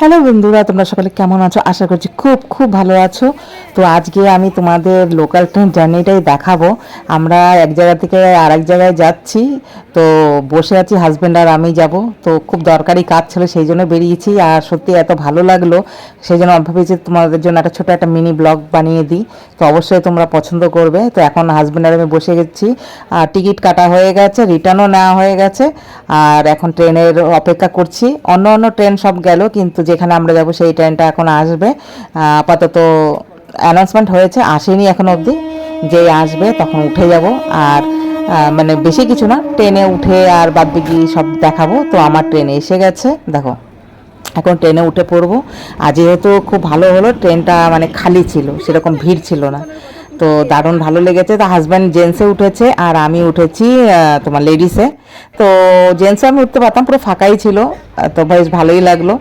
Hello বন্ধুরা, তোমরা সকলে কেমন আছো? আশা করছি খুব খুব ভালো আছো। তো আজকে আমি তোমাদের লোকাল ট্রেন জার্নিটাই দেখাবো। আমরা এক জায়গা থেকে আরেক জায়গায় যাচ্ছি। তো বসে আছি, হাজব্যান্ড আর আমি যাব। তো খুব দরকারি কাজ ছিল, সেই জন্য বেরিয়েছি। আর সত্যি এত ভালো লাগলো, সেই জন্য আমি ভাবছি তোমাদের জন্য একটা ছোটো একটা মিনি ব্লগ বানিয়ে দিই। তো অবশ্যই তোমরা পছন্দ করবে। তো এখন হাজব্যান্ড আর আমি বসে গেছি, আর টিকিট কাটা হয়ে গেছে, রিটার্নও নেওয়া হয়ে গেছে। আর এখন ট্রেনের অপেক্ষা করছি। অন্য অন্য ট্রেন সব গেল, কিন্তু যেখানে আমরা যাব সেই ট্রেনটা এখন আসবে। আপাতত অ্যানাউন্সমেন্ট হয়েছে, আসেনি এখন অবধি। যেই আসবে তখন উঠে যাব। আর মানে বেশি কিছু না, ট্রেনে উঠে আর বাদ বাকি সব দেখাবো। তো আমার ট্রেনে এসে গেছে, দেখো। এখন ট্রেনে উঠে পড়বো। আর যেহেতু খুব ভালো হলো, ট্রেনটা মানে খালি ছিল, সেরকম ভিড় ছিল না। তো দারুণ ভালো লেগেছে। তো হাজব্যান্ড জেন্টসে উঠেছে আর আমি উঠেছি তোমার লেডিসে। তো জেন্টসে আমি উঠতে পারতাম, পুরো ফাঁকাই ছিল। তো বেশ ভালোই লাগলো।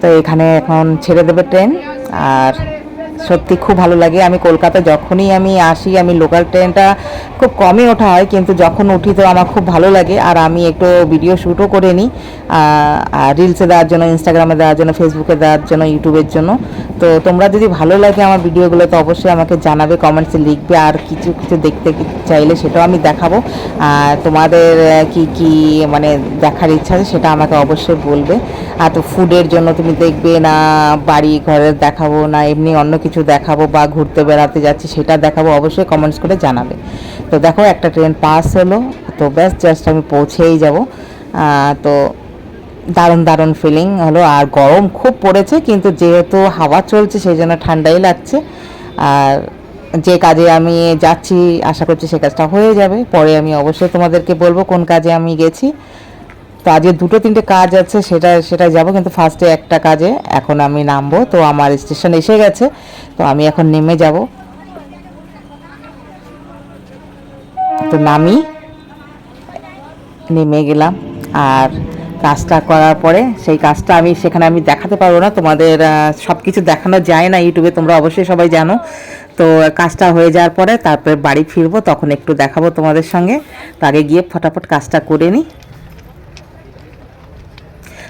তো এখানে এখন ছেড়ে দেবে ট্রেন। আর সত্যি খুব ভালো লাগে। আমি কলকাতা যখনই আমি আসি, আমি লোকাল ট্রেনটা খুব কমই ওঠা হয়, কিন্তু যখন উঠি তো আমার খুব ভালো লাগে। আর আমি একটু ভিডিও শ্যুটও করে নিই, আর রিলসে দেওয়ার জন্য, ইনস্টাগ্রামে দেওয়ার জন্য, ফেসবুকে দেওয়ার জন্য, ইউটিউবের জন্য। তো তোমরা যদি ভালো লাগে আমার ভিডিওগুলো, তো অবশ্যই আমাকে জানাবে, কমেন্টসে লিখবে। আর কিছু কিছু দেখতে চাইলে সেটাও আমি দেখাবো। আর তোমাদের কি কি মানে দেখার ইচ্ছা আছে সেটা আমাকে অবশ্যই বলবে। আর তো ফুডের জন্য তুমি দেখবে, না বাড়ি ঘরের দেখাবো, না এমনি অন্য কিছু দেখাবো, বা ঘুরতে বেড়াতে যাচ্ছি সেটা দেখাবো, অবশ্যই কমেন্টস করে জানাবে। তো দেখো একটা ট্রেন পাস হলো। তো ব্যাস জাস্ট আমি পৌঁছেই যাব। তো দারুণ দারুণ ফিলিং হলো। আর গরম খুব পড়েছে, কিন্তু যেহেতু হাওয়া চলছে সেই জন্য ঠান্ডাই লাগছে। আর যে কাজে আমি যাচ্ছি, আশা করছি সে কাজটা হয়ে যাবে। পরে আমি অবশ্যই তোমাদেরকে বলবো কোন কাজে আমি গেছি। তো আজকে দুটো তিনটে কাজ আছে, সেটা যাব, কিন্তু ফার্স্টে একটা কাজে এখন আমি নামবো। তো আমার স্টেশন এসে গেছে, তো আমি এখন নেমে যাব। তো নেমে গেলাম। আর কাজটা করার পরে, সেই কাজটা সেখানে আমি দেখাতে পারবো না তোমাদের, সব কিছু দেখানো যায় না ইউটিউবে, তোমরা অবশ্যই সবাই জানো। তো কাজটা হয়ে যাওয়ার পরে তারপরে বাড়ি ফিরবো, তখন একটু দেখাবো তোমাদের সঙ্গে। তো আগে গিয়ে ফটাফট কাজটা করে নিই।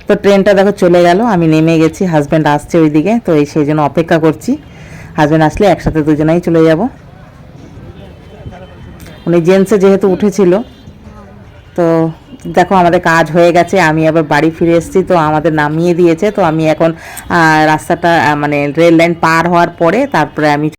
তো ট্রেনটা দেখো চলে গেল, আমি নেমে গেছি, হাজব্যান্ড আসছে ওইদিকে। তো সেই জন্য অপেক্ষা করছি। হাজব্যান্ড আসলে একসাথে দুজনেই চলে যাব। উনি জেন্টসে যেহেতু উঠেছিল। তো দেখো আমাদের কাজ হয়ে গেছে, আমি আবার বাড়ি ফিরে এসেছি। তো আমাদের নামিয়ে দিয়েছে। তো আমি এখন রাস্তাটা মানে রেল লাইন পার হওয়ার পরে তারপরে আমি